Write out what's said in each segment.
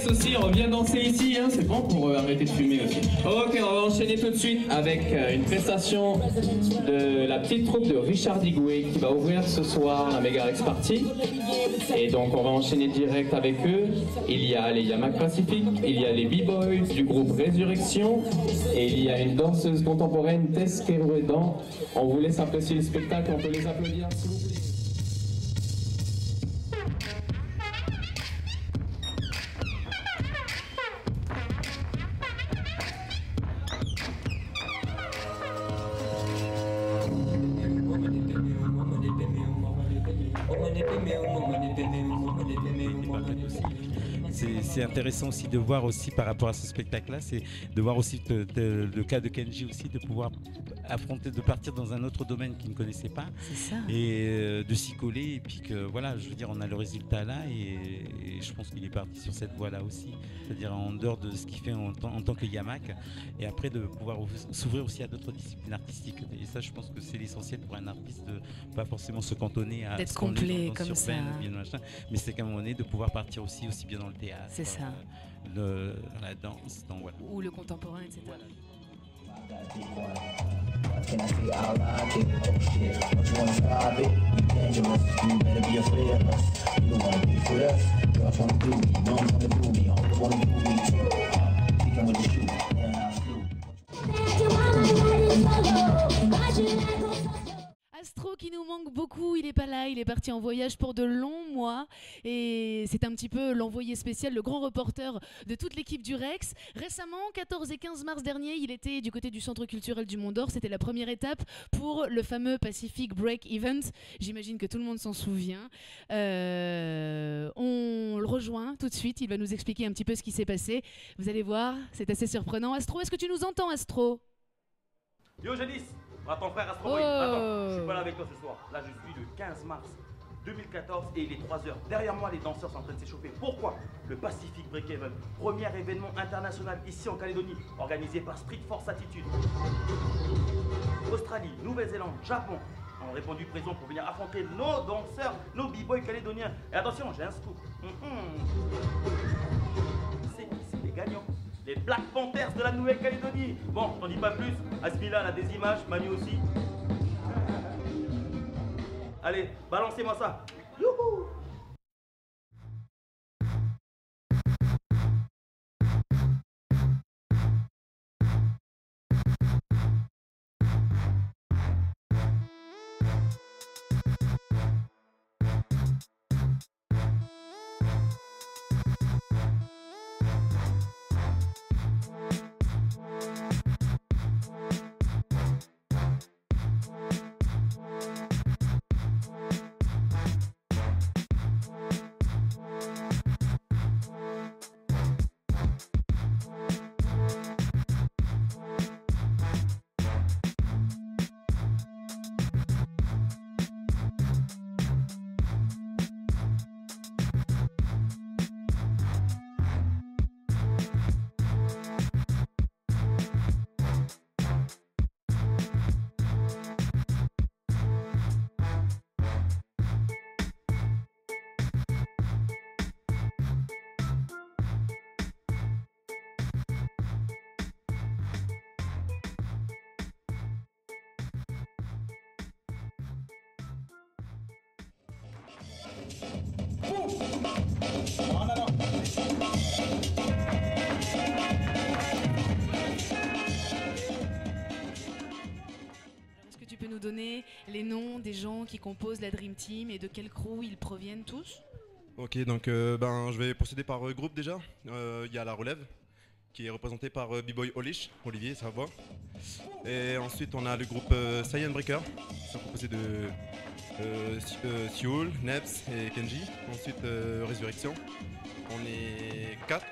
Rex aussi, on vient danser ici, hein, c'est bon pour arrêter de fumer aussi. Ok, on va enchaîner tout de suite avec une prestation de la petite troupe de Richard Digoué qui va ouvrir ce soir la Megarex Party. Et donc on va enchaîner direct avec eux. Il y a les Yamak Pacific, il y a les B-Boys du groupe Résurrection et il y a une danseuse contemporaine Tess Kerouedan. On vous laisse apprécier le spectacle, on peut les applaudir s'il vous plaît. C'est intéressant aussi de voir aussi par rapport à ce spectacle-là, c'est de voir aussi le cas de Kenji aussi, de pouvoir affronter, de partir dans un autre domaine qu'il ne connaissait pas et de s'y coller et puis que voilà, je veux dire, on a le résultat là et je pense qu'il est parti sur cette voie-là aussi, c'est-à-dire en dehors de ce qu'il fait en tant que Yamak et après de pouvoir s'ouvrir aussi à d'autres disciplines artistiques et ça je pense que c'est l'essentiel pour un artiste de pas forcément se cantonner à d'être complet comme ça, mais c'est qu'à un moment donné de pouvoir partir aussi bien dans le théâtre, c'est ça, la danse, voilà. ou le contemporain, etc. Voilà. Can I say out loud? Oh shit, don't you wanna stop it? You dangerous, you better be afraid of us. You don't wanna be with us. Girls wanna do me, moms wanna do me, hoes wanna do me too. Kicking with the shoe, and I'm through. Astro qui nous manque beaucoup, il est pas là, il est parti en voyage pour de longs mois et c'est un petit peu l'envoyé spécial, le grand reporter de toute l'équipe du Rex. Récemment, 14 et 15 mars dernier, il était du côté du Centre culturel du Mont d'Or, c'était la première étape pour le fameux Pacific Break Event, j'imagine que tout le monde s'en souvient. On le rejoint tout de suite, il va nous expliquer un petit peu ce qui s'est passé. Vous allez voir, c'est assez surprenant. Astro, est-ce que tu nous entends, Astro? Yo Jadis, ton frère Astro Boy. Attends, je suis pas là avec toi ce soir. Là, je suis le 15 mars 2014 et il est 3h. Derrière moi, les danseurs sont en train de s'échauffer. Pourquoi? Le Pacific Break Event, premier événement international ici en Calédonie, organisé par Street Force Attitude. Australie, Nouvelle-Zélande, Japon ont répondu présent pour venir affronter nos danseurs, nos b-boys calédoniens. Et attention, j'ai un scoop. C'est qui c'est les gagnants? Les Black Panthers de la Nouvelle-Calédonie. Bon, t'en dis pas plus. Asmila, elle a des images, Manu aussi. Allez, balancez-moi ça. Youhou! Est-ce que tu peux nous donner les noms des gens qui composent la Dream Team et de quel crew ils proviennent tous? Ok, donc je vais procéder par groupe déjà. Il y a la relève qui est représentée par B-Boy Olish, Olivier, ça va. Et ensuite on a le groupe Cyan Breaker, qui sont composés de Sioul, Nebs et Kenji. Ensuite Résurrection. On est 4,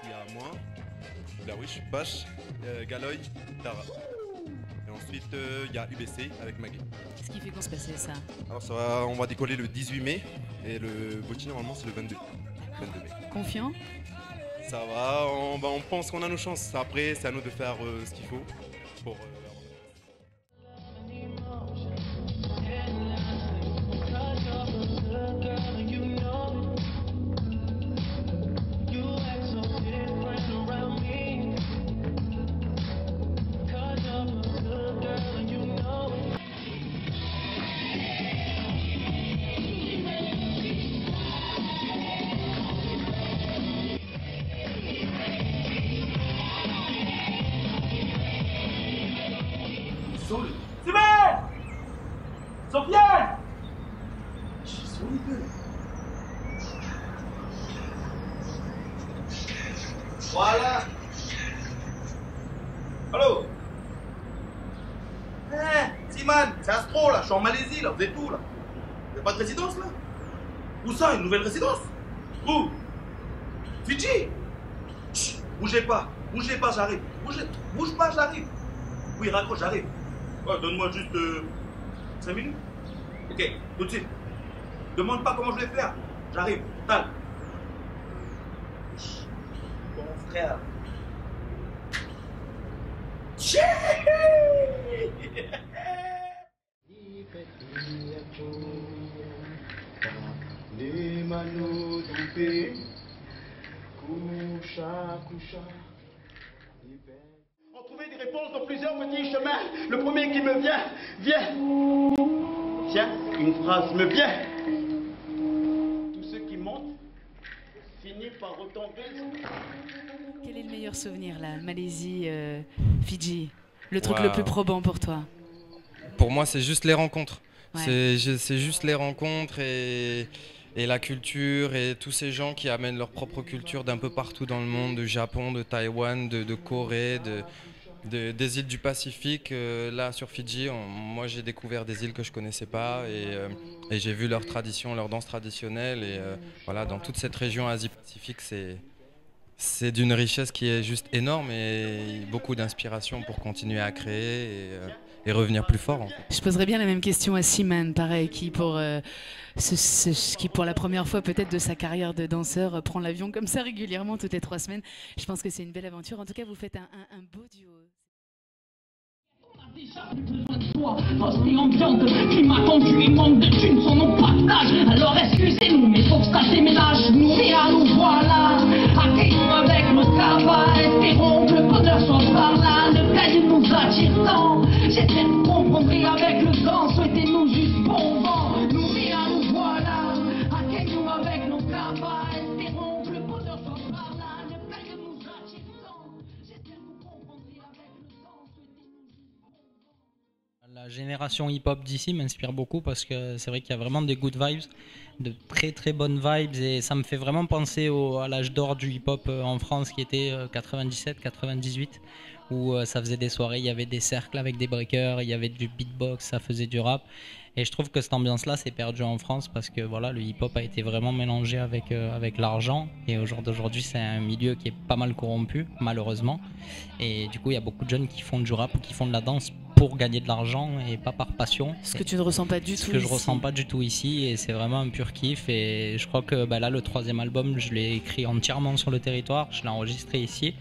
il y a moi, Blawish, Bash, Galoy, Tara. Et ensuite il y a UBC avec Maggie. Qu'est-ce qui fait qu'on se passait ça? Alors on va décoller le 18 mai et le voting normalement c'est le 22 mai. Confiant? Ça va, on pense qu'on a nos chances. Après c'est à nous de faire ce qu'il faut pour... You act so Sylvain! Sofiane! Ils sont les deux. Voilà. Allô? Siman, c'est Astro là, je suis en Malaisie là, vous êtes où là? Vous n'avez pas de résidence là? Où ça, une nouvelle résidence? Où? Fidji? Chut, bougez pas, j'arrive. Bouge pas, j'arrive. Oui, raccroche, j'arrive. Ouais, donne-moi juste 5 minutes. Ok, tout de suite. Demande pas comment je vais faire. J'arrive. Tal. Bon frère. On trouvait des réponses dans plusieurs petits chemins. Le premier qui me vient. Tiens, une phrase me vient. Tous ceux qui montent finissent par retomber. Quel est le meilleur souvenir là, Malaisie, Fidji? Le truc le plus probant pour toi? Pour moi, c'est juste les rencontres. Ouais. C'est juste les rencontres et la culture et tous ces gens qui amènent leur propre culture d'un peu partout dans le monde, du Japon, de Taïwan, de Corée, des îles du Pacifique. Là, sur Fidji, moi j'ai découvert des îles que je connaissais pas et j'ai vu leurs traditions, leurs danses traditionnelles. Et voilà, dans toute cette région Asie-Pacifique, c'est d'une richesse qui est juste énorme et beaucoup d'inspiration pour continuer à créer et revenir plus fort. En fait. Je poserais bien la même question à Siman, pareil, qui pour la première fois peut-être de sa carrière de danseur prend l'avion comme ça régulièrement toutes les 3 semaines. Je pense que c'est une belle aventure. En tout cas, vous faites un beau duo. Déjà plus besoin de toi, hostie ambiante, climat tendu et manque de thunes sans nos partage. Alors excusez-nous, mais faut que ça déménage. Nous nous voilà, accueillons avec notre travail. Espérons que le bonheur soit par là, le plaisir nous attire tant. J'essaie de comprendre avec le temps, souhaitez-nous juste bon vent. Nous voilà, accueillons avec notre travail. Espérons que le bonheur soit par là, le plaisir nous attire tant. J'essaie de comprendre avec le temps, La génération hip-hop d'ici m'inspire beaucoup parce que c'est vrai qu'il y a vraiment des good vibes, de très très bonnes vibes et ça me fait vraiment penser à l'âge d'or du hip-hop en France qui était 97-98 où ça faisait des soirées, il y avait des cercles avec des breakers, il y avait du beatbox, ça faisait du rap et je trouve que cette ambiance-là s'est perdue en France parce que voilà, le hip-hop a été vraiment mélangé avec l'argent et au jour d'aujourd'hui c'est un milieu qui est pas mal corrompu malheureusement et du coup il y a beaucoup de jeunes qui font du rap, qui font de la danse pour gagner de l'argent et pas par passion. Ce que tu ne ressens pas du tout. Ce que je ressens pas du tout ici et c'est vraiment un pur kiff et je crois que là le 3e album je l'ai écrit entièrement sur le territoire, je l'ai enregistré ici.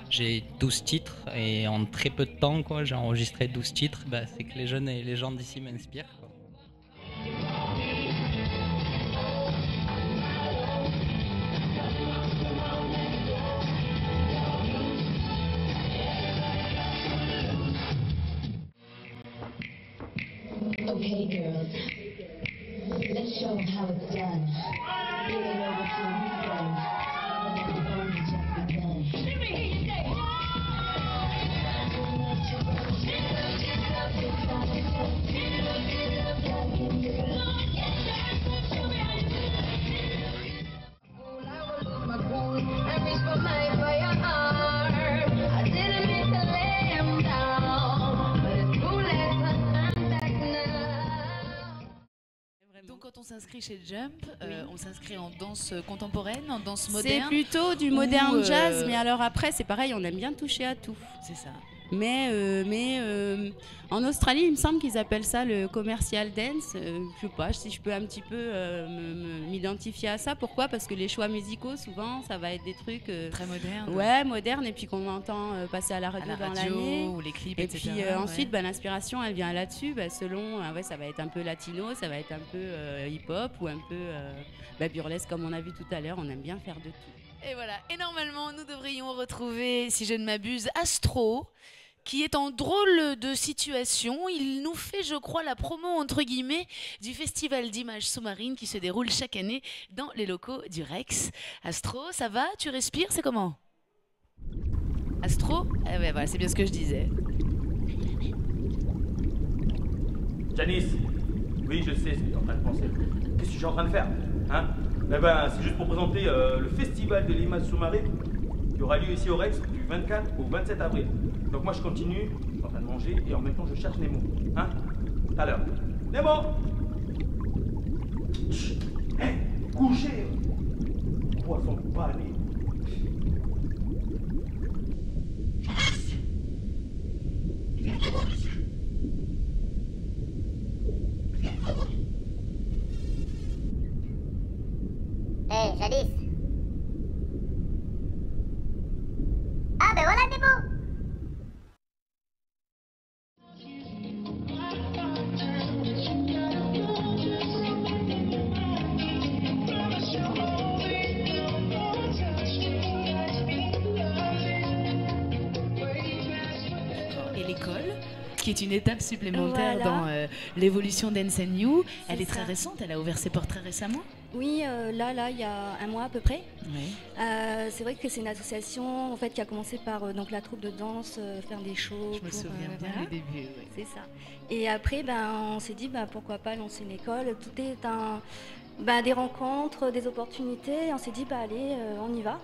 J'ai 12 titres et en très peu de temps j'ai enregistré 12 titres, c'est que les jeunes et les gens d'ici m'inspirent. Okay, girls, let's show them how it's done. It ain't over till we done. The only just begun. Quand on s'inscrit chez Jump, on s'inscrit en danse contemporaine, en danse moderne. C'est plutôt du moderne jazz, mais alors après c'est pareil, on aime bien toucher à tout. C'est ça. Mais en Australie, il me semble qu'ils appellent ça le commercial dance. Je sais pas si je peux un petit peu m'identifier à ça. Pourquoi? Parce que les choix musicaux, souvent, ça va être des trucs très modernes. Ouais, modernes, et puis qu'on entend passer à la radio dans l'année. Ou les clips, et etc. puis ensuite, l'inspiration, elle vient là-dessus. Selon, ça va être un peu latino, ça va être un peu hip-hop ou un peu burlesque, comme on a vu tout à l'heure. On aime bien faire de tout. Et voilà. Et normalement, nous devrions retrouver, si je ne m'abuse, Astro, qui est en drôle de situation. Il nous fait, je crois, la promo, entre guillemets, du festival d'images sous-marines qui se déroule chaque année dans les locaux du Rex. Astro, ça va? Tu respires? C'est comment? Astro? Eh ouais, voilà, c'est bien ce que je disais. Janice, oui, je sais ce que tu es en train de penser. Qu'est-ce que je suis en train de faire, hein? Eh ben, c'est juste pour présenter le festival de l'image sous-marine qui aura lieu ici au Rex du 24 au 27 avril. Donc moi, je continue, je suis en train de manger et en même temps, je cherche Nemo. Hein? Tout à l'heure. Nemo! Chut! Hé! Couchez! Poisson pané. Hé, Jadis. Ah ben voilà Nemo. Et l'école, qui est une étape supplémentaire Voilà. dans l'évolution Dance & You. Elle est très récente, elle a ouvert ses portes très récemment. Oui, là, il y a un mois à peu près. Oui. C'est vrai que c'est une association en fait, qui a commencé par donc, la troupe de danse, faire des shows. Je me souviens bien voilà. du début. Oui. C'est ça. Et après, on s'est dit pourquoi pas lancer une école. Tout est des rencontres, des opportunités. Et on s'est dit allez, on y va.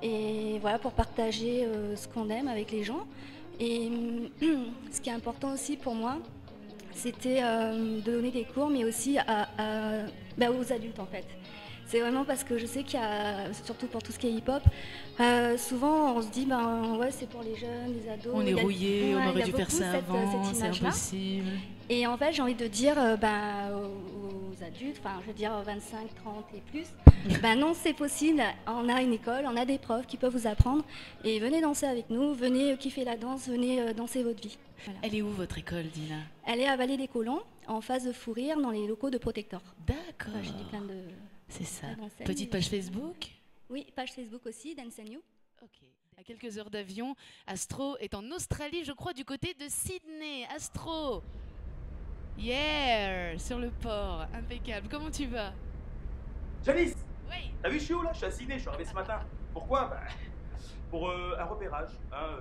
Et voilà, pour partager ce qu'on aime avec les gens. Et ce qui est important aussi pour moi, c'était de donner des cours, mais aussi aux adultes en fait. C'est vraiment parce que je sais qu'il y a, surtout pour tout ce qui est hip-hop, souvent on se dit ouais c'est pour les jeunes, les ados. On est rouillé, on aurait dû faire ça avant, c'est image-là. impossible. Et en fait j'ai envie de dire aux adultes, enfin je veux dire 25, 30 et plus, non c'est possible, on a une école, on a des profs qui peuvent vous apprendre et venez danser avec nous, venez kiffer la danse, venez danser votre vie. Voilà. Elle est où votre école, Dina? Elle est à Vallée des Colons, en face de Fou Rire, dans les locaux de Protector. D'accord. J'ai dit plein de... C'est ça. d'enseignes. Petite page Facebook? Oui, page Facebook aussi, Dance & You. Ok. À quelques heures d'avion, Astro est en Australie, je crois, du côté de Sydney. Astro! Yeah! Sur le port, impeccable. Comment tu vas? Janice! Oui. T'as vu, je suis où là? Je suis à Sydney, je suis arrivé ce matin. Pourquoi? Pour un repérage,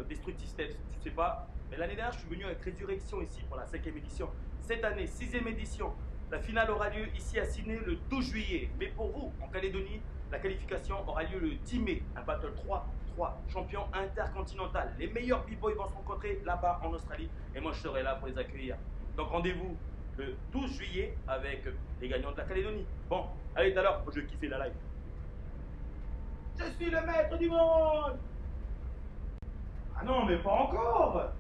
Destructive Steps, tu sais pas. Mais l'année dernière, je suis venu avec Résurrection ici pour la 5e édition. Cette année, 6e édition. La finale aura lieu ici à Sydney le 12 juillet. Mais pour vous, en Calédonie, la qualification aura lieu le 10 mai. Un battle 3-3, champion intercontinental. Les meilleurs b-boys vont se rencontrer là-bas en Australie. Et moi, je serai là pour les accueillir. Donc rendez-vous le 12 juillet avec les gagnants de la Calédonie. Bon, allez, tout à l'heure, je vais kiffer la live. Je suis le maître du monde! Ah non, mais pas encore!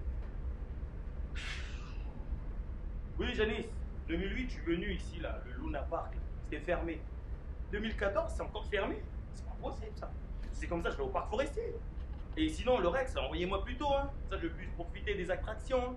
Oui, Janice, 2008, je suis venu ici, là, le Luna Park, c'était fermé. 2014, c'est encore fermé? C'est pas possible, ça. C'est comme ça, je vais au parc forestier. Et sinon, le Rex, envoyez-moi plus tôt, hein. Ça, je puisse profiter des attractions.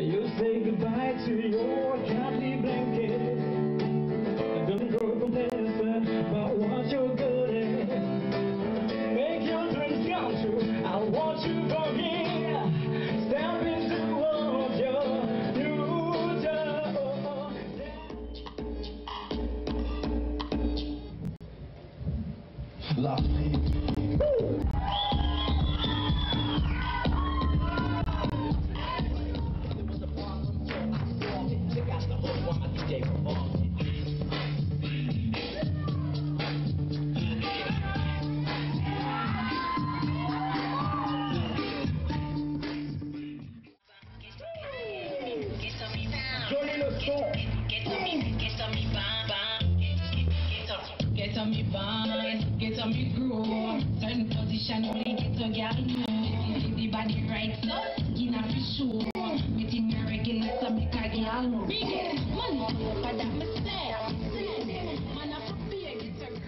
You say goodbye to your cozy blanket. Don't grow complacent about what you're good at. Make your dreams come true. I want you for me. Step into your future. Love me. Jolie le son. Get on me bang, get on me groove. Certain position only get to girl move. The body right so, in a fish show. Meeting me regular so make a girl move. Biggest money, but that me say. Man I put big, it's a girl.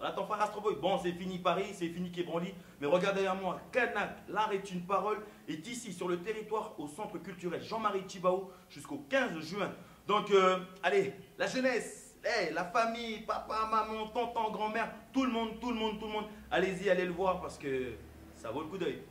Voilà ton frère Astro Boy. Bon, c'est fini Paris, c'est fini Quai-Branly. Mais regarde derrière moi, Canac, l'art est une parole, est ici sur le territoire au centre culturel Jean-Marie Tjibaou jusqu'au 15 juin. Donc, allez, la jeunesse, la famille, papa, maman, tonton, grand-mère, tout le monde, allez-y, allez le voir parce que ça vaut le coup d'œil.